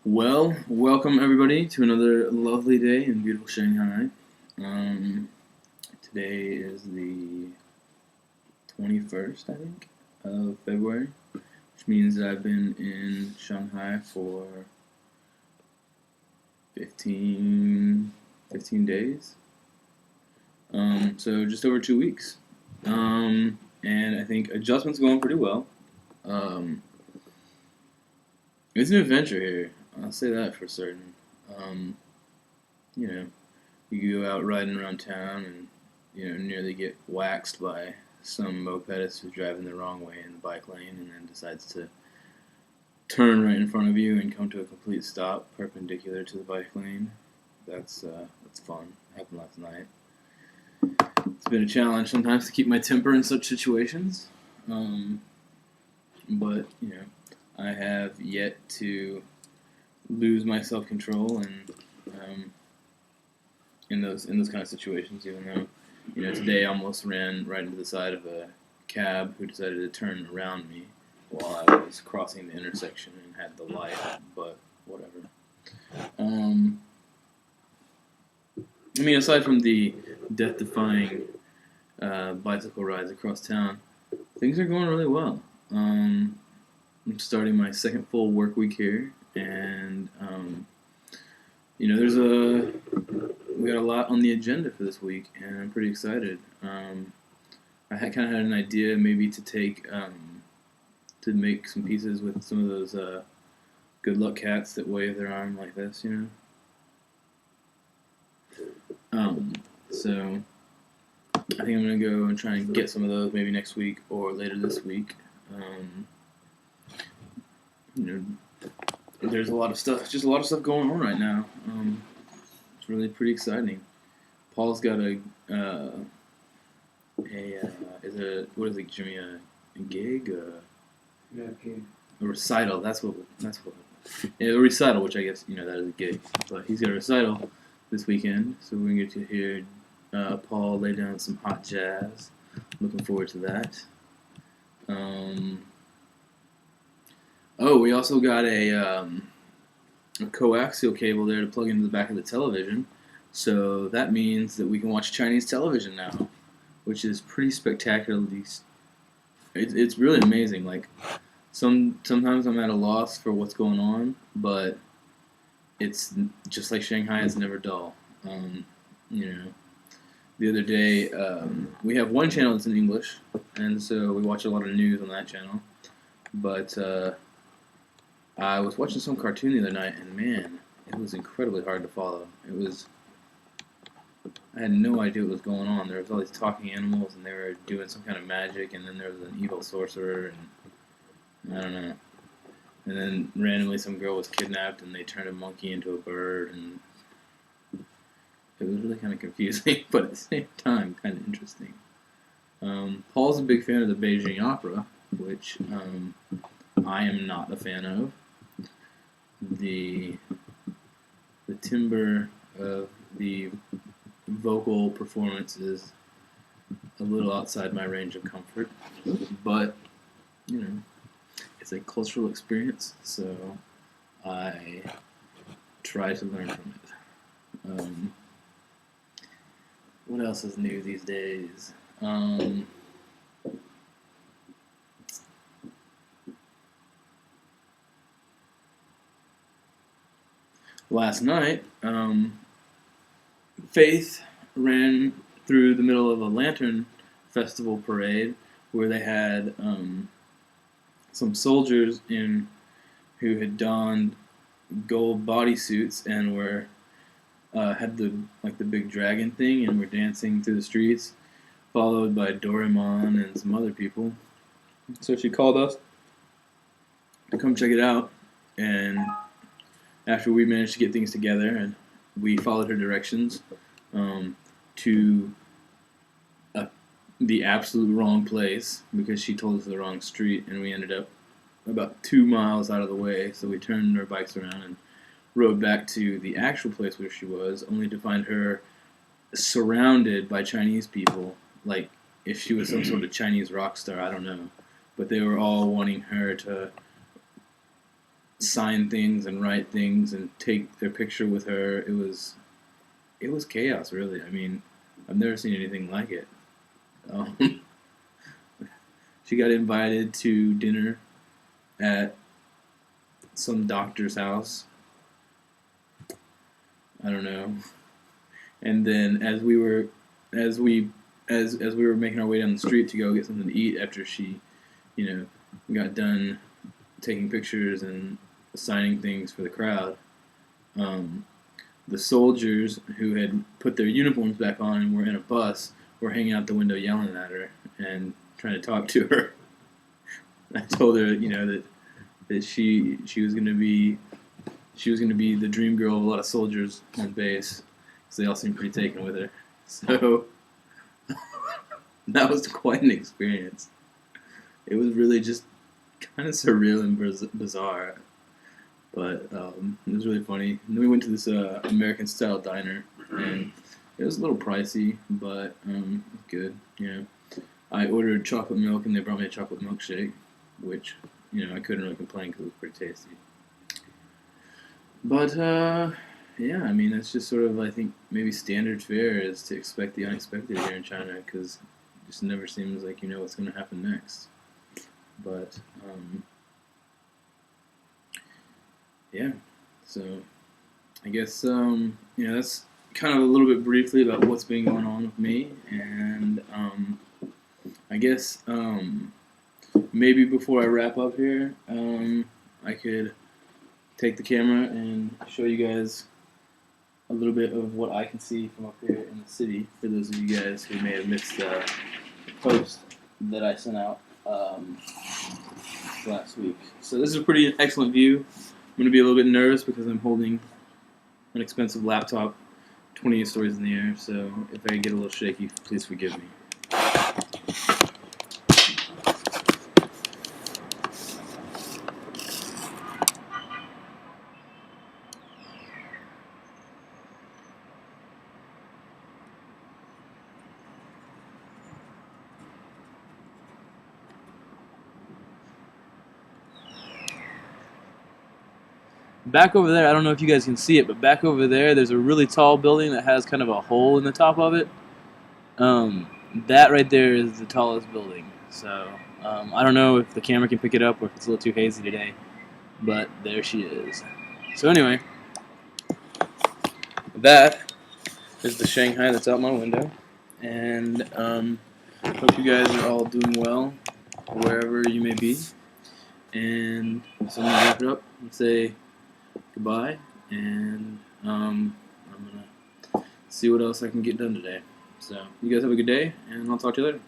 Well, welcome everybody to another lovely day in beautiful Shanghai. Um, Today is the 21st, I think, of February, which means that I've been in Shanghai for 15 days. So just over 2 weeks. And I think adjustment's going pretty well. Um, it's an adventure here. I'll say that for certain. Um, you know, you go out riding around town and nearly get waxed by some mopedist who's driving the wrong way in the bike lane and then decides to turn right in front of you and come to a complete stop perpendicular to the bike lane. That's fun. Happened last night. It's been a challenge sometimes to keep my temper in such situations, but I have yet to lose my self control and in those kind of situations, even though today I almost ran right into the side of a cab who decided to turn around me while I was crossing the intersection and had the light, but whatever. I mean, aside from the death-defying bicycle rides across town, things are going really well. I'm starting my second full work week here, and we got a lot on the agenda for this week, and I'm pretty excited. I kind of had an idea maybe to make some pieces with some of those good luck cats that wave their arm like this, So I think I'm gonna go and try and get some of those maybe next week or later this week. You know, there's a lot of stuff, just a lot of stuff going on right now. It's really pretty exciting. Paul's got what is it, Jimmy? A gig? Yeah, gig. A recital. That's what. Yeah, a recital, which I guess that is a gig. But he's got a recital this weekend, so we're gonna get to hear Paul lay down some hot jazz. Looking forward to that. We also got a coaxial cable there to plug into the back of the television, so that means that we can watch Chinese television now, which is pretty spectacularly. It's really amazing. Like sometimes I'm at a loss for what's going on, but it's just like Shanghai is never dull. The other day we have one channel that's in English, and so we watch a lot of news on that channel. But I was watching some cartoon the other night, and man, it was incredibly hard to follow. I had no idea what was going on. There was all these talking animals, and they were doing some kind of magic, and then there was an evil sorcerer, and I don't know. And then randomly some girl was kidnapped, and they turned a monkey into a bird, and it was really kind of confusing, but at the same time, kind of interesting. Paul's a big fan of the Beijing Opera, which I am not a fan of. The timbre of the vocal performance is a little outside my range of comfort, but it's a cultural experience, so I try to learn from it. What else is new these days? Last night, Faith ran through the middle of a lantern festival parade where they had some soldiers who had donned gold bodysuits and were had the big dragon thing and were dancing through the streets, followed by Doraemon and some other people. So she called us to come check it out, and after we managed to get things together and we followed her directions to the absolute wrong place because she told us the wrong street, and we ended up about 2 miles out of the way, so we turned our bikes around and rode back to the actual place where she was, only to find her surrounded by Chinese people, like if she was some sort of Chinese rock star, I don't know. But they were all wanting her to sign things and write things and take their picture with her. It was chaos, really. I mean, I've never seen anything like it. Um, she got invited to dinner at some doctor's house. I don't know. And then as we as we were making our way down the street to go get something to eat after she, you know, got done taking pictures and signing things for the crowd, the soldiers who had put their uniforms back on and were in a bus were hanging out the window yelling at her and trying to talk to her. I told her, that she was gonna be the dream girl of a lot of soldiers on base because they all seemed pretty taken with her. So that was quite an experience. It was really just kind of surreal and bizarre, but it was really funny. And then we went to this American style diner, and it was a little pricey, but good. I ordered chocolate milk, and they brought me a chocolate milkshake, which I couldn't really complain because it was pretty tasty. But yeah, I mean that's just sort of I think maybe standard fare is to expect the unexpected here in China because it just never seems like you know what's going to happen next. But yeah, so I guess that's kind of a little bit briefly about what's been going on with me, and I guess maybe before I wrap up here, I could take the camera and show you guys a little bit of what I can see from up here in the city for those of you guys who may have missed the post that I sent out last week. So this is a pretty excellent view. I'm going to be a little bit nervous because I'm holding an expensive laptop 28 stories in the air, so if I get a little shaky, please forgive me. Back over there, I don't know if you guys can see it, but back over there, there's a really tall building that has kind of a hole in the top of it. That right there is the tallest building. So I don't know if the camera can pick it up or if it's a little too hazy today, but there she is. So anyway, that is the Shanghai that's out my window, and hope you guys are all doing well wherever you may be. And so I'm gonna wrap it up and say goodbye, and I'm gonna see what else I can get done today. So you guys have a good day, and I'll talk to you later.